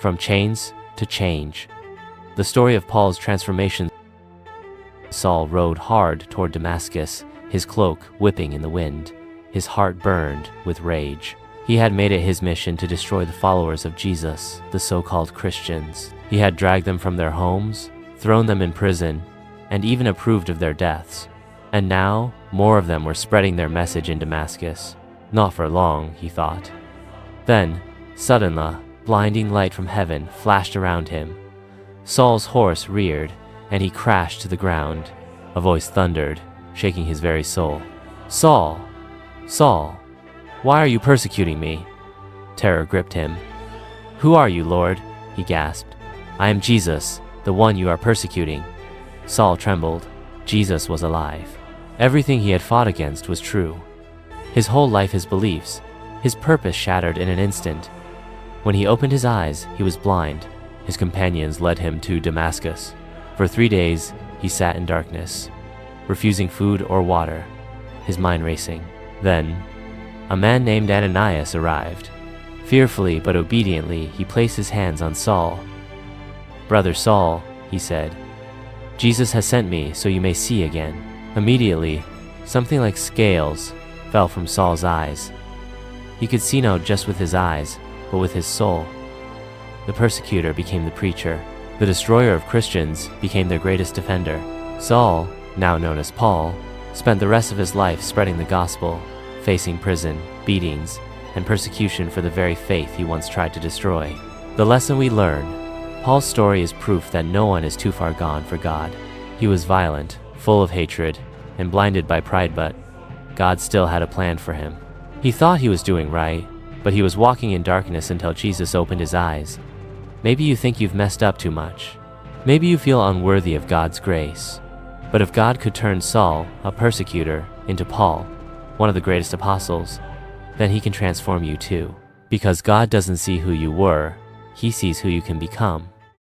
from chains to change. The story of Paul's transformation. Saul rode hard toward Damascus, his cloak whipping in the wind. His heart burned with rage. He had made it his mission to destroy the followers of Jesus, the so-called Christians. He had dragged them from their homes, thrown them in prison, and even approved of their deaths. And now, more of them were spreading their message in Damascus. Not for long, he thought. Then, suddenly, blinding light from heaven flashed around him. Saul's horse reared, and he crashed to the ground. A voice thundered, shaking his very soul. "Saul! Saul! Why are you persecuting me?" Terror gripped him. "Who are you, Lord?" he gasped. "I am Jesus, the one you are persecuting." Saul trembled. Jesus was alive. Everything he had fought against was true. His whole life, his beliefs, his purpose shattered in an instant. When he opened his eyes, he was blind. His companions led him to Damascus. For 3 days, he sat in darkness, refusing food or water, his mind racing. Then, a man named Ananias arrived. Fearfully but obediently, he placed his hands on Saul. "Brother Saul," he said, "Jesus has sent me so you may see again." Immediately, something like scales fell from Saul's eyes. He could see not just with his eyes, but with his soul. The persecutor became the preacher. The destroyer of Christians became their greatest defender. Saul, now known as Paul, spent the rest of his life spreading the gospel, facing prison, beatings, and persecution for the very faith he once tried to destroy. The lesson we learn: Paul's story is proof that no one is too far gone for God. He was violent, full of hatred, and blinded by pride, but God still had a plan for him. He thought he was doing right, but he was walking in darkness until Jesus opened his eyes. Maybe you think you've messed up too much. Maybe you feel unworthy of God's grace. But if God could turn Saul, a persecutor, into Paul, one of the greatest apostles, then he can transform you too. Because God doesn't see who you were, he sees who you can become.